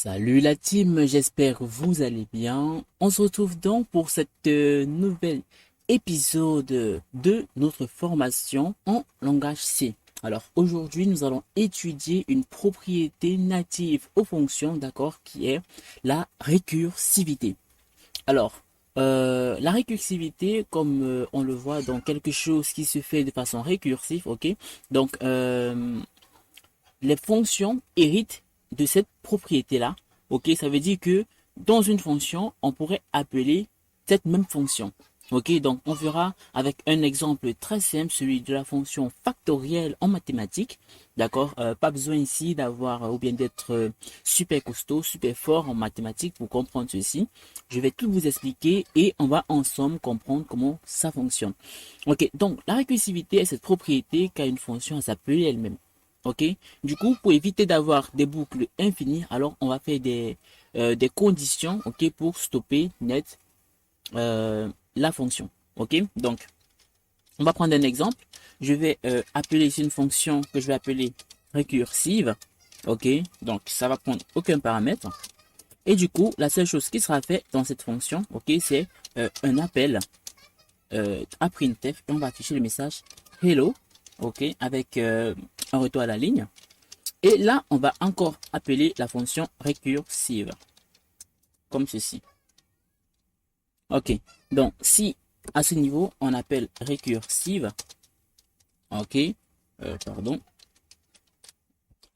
Salut la team, j'espère que vous allez bien. On se retrouve donc pour cette nouvel épisode de notre formation en langage C. Alors aujourd'hui, nous allons étudier une propriété native aux fonctions, d'accord, qui est la récursivité. Alors, la récursivité, comme on le voit dans quelque chose qui se fait de façon récursive, ok? Donc, les fonctions héritent de cette propriété-là. Ok, ça veut dire que dans une fonction, on pourrait appeler cette même fonction. Ok, donc on verra avec un exemple très simple, celui de la fonction factorielle en mathématiques. D'accord, pas besoin ici d'avoir ou bien d'être super costaud, super fort en mathématiques pour comprendre ceci. Je vais tout vous expliquer et on va ensemble comprendre comment ça fonctionne. Ok, donc la récursivité est cette propriété qu'a une fonction à s'appeler elle-même. Ok, du coup, pour éviter d'avoir des boucles infinies, alors on va faire des conditions, ok, pour stopper net la fonction. Ok, donc on va prendre un exemple. Je vais appeler ici une fonction que je vais appeler récursive. Ok, donc ça va prendre aucun paramètre. Et du coup, la seule chose qui sera faite dans cette fonction, ok, c'est un appel à printf et on va afficher le message hello, ok, avec un retour à la ligne. Et là, on va encore appeler la fonction récursive, comme ceci. Ok, donc si à ce niveau, on appelle récursive, ok, pardon,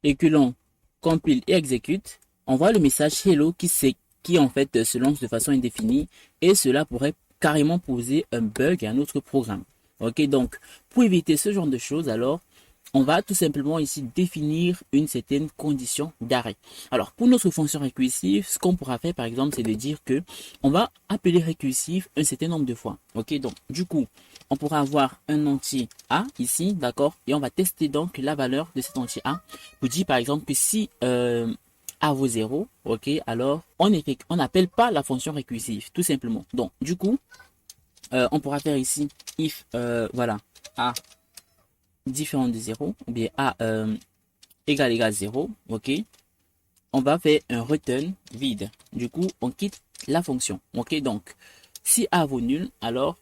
et que l'on compile et exécute, on voit le message hello qui en fait se lance de façon indéfinie et cela pourrait carrément poser un bug à notre programme. Ok, donc pour éviter ce genre de choses, alors on va tout simplement ici définir une certaine condition d'arrêt. Alors, pour notre fonction récursive, ce qu'on pourra faire, par exemple, c'est de dire que on va appeler récursive un certain nombre de fois. Ok, donc, du coup, on pourra avoir un entier A ici, d'accord, et on va tester donc la valeur de cet entier A pour dire, par exemple, que si A vaut 0, ok, alors on n'appelle pas la fonction récursive, tout simplement. Donc, du coup, on pourra faire ici if, voilà, A différent de 0, ou bien A égal 0, ok, on va faire un return vide. Du coup, on quitte la fonction. Ok, donc, si A vaut nul, alors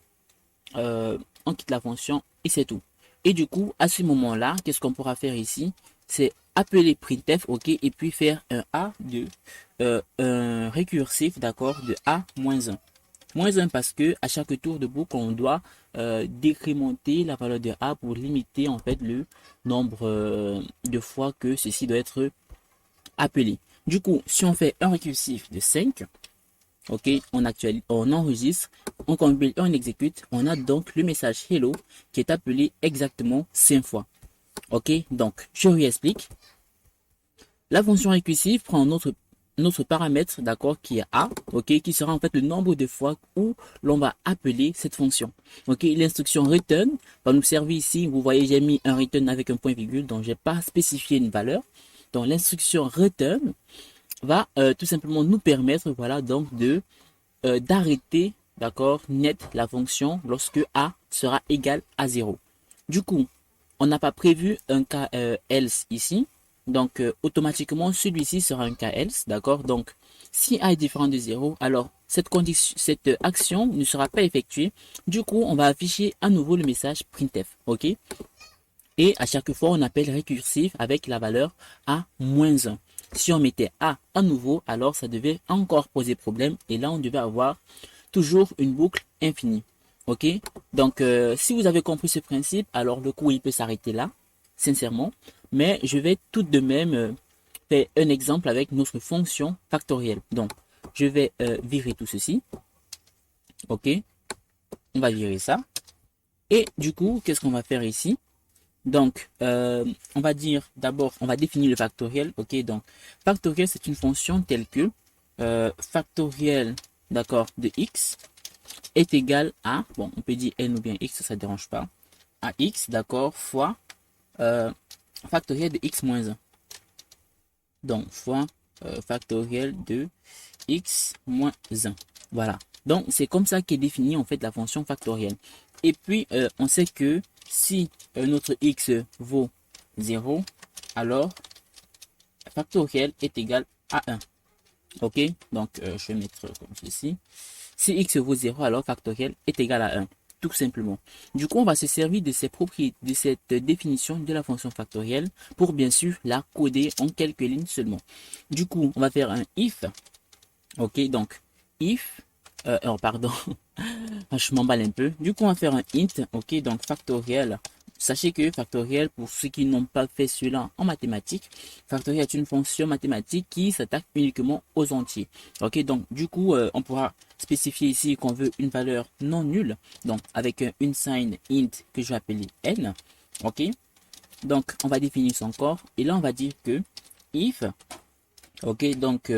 on quitte la fonction et c'est tout. Et du coup, à ce moment-là, qu'est-ce qu'on pourra faire ici? C'est appeler printf, ok, et puis faire un A de un récursif, d'accord, de A moins 1. Moins 1 parce que à chaque tour de boucle, on doit décrémenter la valeur de A pour limiter en fait le nombre de fois que ceci doit être appelé. Du coup, si on fait un récursif de 5, ok, on enregistre, on compile et on exécute, on a donc le message hello qui est appelé exactement 5 fois. Ok, donc je réexplique. La fonction récursive prend notre paramètre, d'accord, qui est A, ok, qui sera en fait le nombre de fois où l'on va appeler cette fonction. Ok, l'instruction return va nous servir ici, vous voyez, j'ai mis un return avec un point virgule, donc j'ai pas spécifié une valeur. Donc l'instruction return va tout simplement nous permettre, voilà, donc de d'arrêter, d'accord, net la fonction lorsque A sera égal à 0. Du coup, on n'a pas prévu un cas else ici. Donc, automatiquement, celui-ci sera un cas else, d'accord. Donc, si A est différent de 0, alors cette condition, cette action ne sera pas effectuée. Du coup, on va afficher à nouveau le message printf, ok. Et à chaque fois, on appelle récursif avec la valeur A moins 1. Si on mettait A à nouveau, alors ça devait encore poser problème. Et là, on devait avoir toujours une boucle infinie. Ok. Donc, si vous avez compris ce principe, alors le cours, il peut s'arrêter là, sincèrement. Mais je vais tout de même faire un exemple avec notre fonction factorielle. Donc, je vais virer tout ceci. Ok. On va virer ça. Et du coup, qu'est-ce qu'on va faire ici? Donc, on va dire d'abord, on va définir le factoriel. Ok, donc factoriel, c'est une fonction telle que factoriel, d'accord, de x est égal à, bon, on peut dire n ou bien x, ça ne dérange pas, à x, d'accord, fois factoriel de x moins 1. Donc, fois factoriel de x moins 1. Voilà. Donc, c'est comme ça qu'est définie en fait la fonction factorielle. Et puis, on sait que si notre x vaut 0, alors factoriel est égal à 1. Ok, donc je vais mettre comme ceci. Si x vaut 0, alors factoriel est égal à 1, tout simplement. Du coup, on va se servir de ces propriétés, de cette définition de la fonction factorielle pour bien sûr la coder en quelques lignes seulement. Du coup, on va faire un if. Ok, donc if, oh, pardon, je m'emballe un peu. Du coup, on va faire un int. Ok, donc factoriel. Sachez que factoriel, pour ceux qui n'ont pas fait cela en mathématiques, factoriel est une fonction mathématique qui s'attaque uniquement aux entiers. Ok, donc du coup, on pourra spécifier ici qu'on veut une valeur non nulle. Donc avec une sign int que je vais appeler n. Ok, donc on va définir son corps et là on va dire que if, ok, donc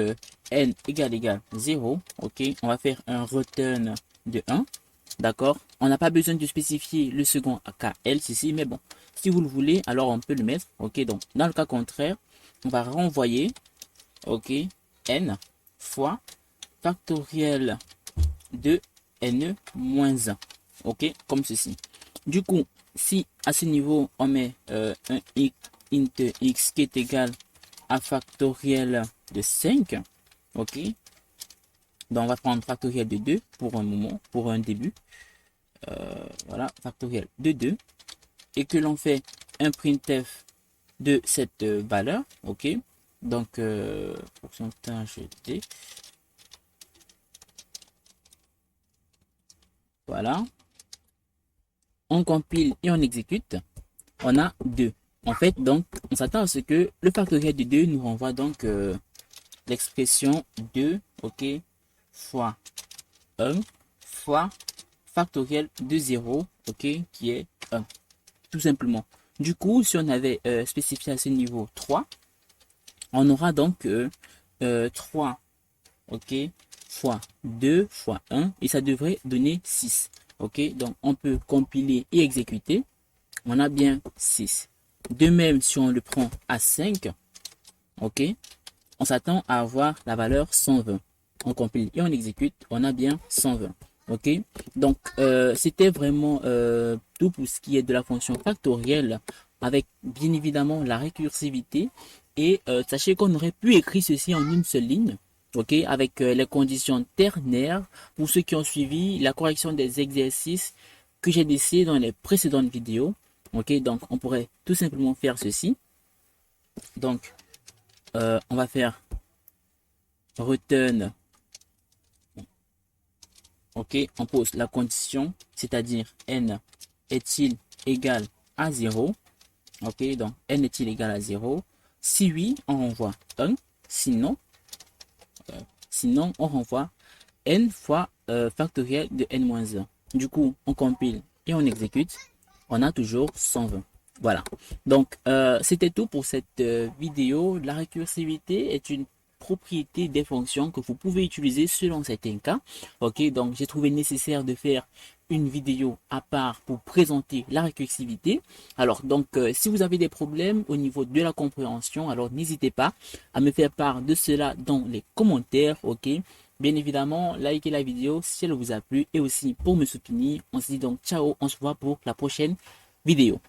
n égale 0. Ok, on va faire un return de 1. D'accord, on n'a pas besoin de spécifier le second cas else ici, mais bon, si vous le voulez, alors on peut le mettre. Ok, donc dans le cas contraire, on va renvoyer, ok, n fois factoriel de n moins 1. Ok, comme ceci. Du coup, si à ce niveau, on met un int x qui est égal à factoriel de 5, ok, donc on va prendre factoriel de 2 pour un moment, pour un début. Voilà, factoriel de 2, et que l'on fait un printf de cette valeur, ok, donc pourcentage d, voilà, on compile et on exécute, on a 2. En fait, donc, on s'attend à ce que le factoriel de 2 nous renvoie donc l'expression 2, ok, fois 1 fois factoriel de 0, ok, qui est 1. Tout simplement. Du coup, si on avait spécifié à ce niveau 3, on aura donc 3, ok, fois 2 fois 1, et ça devrait donner 6. Ok, donc on peut compiler et exécuter. On a bien 6. De même, si on le prend à 5, ok, on s'attend à avoir la valeur 120. On compile et on exécute, on a bien 120. Ok, donc c'était vraiment tout pour ce qui est de la fonction factorielle, avec bien évidemment la récursivité. Et sachez qu'on aurait pu écrire ceci en une seule ligne, ok, avec les conditions ternaires pour ceux qui ont suivi la correction des exercices que j'ai laissés dans les précédentes vidéos. Ok, donc on pourrait tout simplement faire ceci. Donc on va faire return. Ok, on pose la condition, c'est-à-dire n est-il égal à 0. Ok, donc n est-il égal à 0. Si oui, on renvoie 1. Sinon, on renvoie n fois factoriel de n-1. Du coup, on compile et on exécute. On a toujours 120. Voilà. Donc, c'était tout pour cette vidéo. La récursivité est une propriété des fonctions que vous pouvez utiliser selon certains cas. Ok, donc j'ai trouvé nécessaire de faire une vidéo à part pour présenter la récursivité. Alors, donc, si vous avez des problèmes au niveau de la compréhension, alors n'hésitez pas à me faire part de cela dans les commentaires. Ok, bien évidemment, likez la vidéo si elle vous a plu et aussi pour me soutenir. On se dit donc ciao, on se voit pour la prochaine vidéo.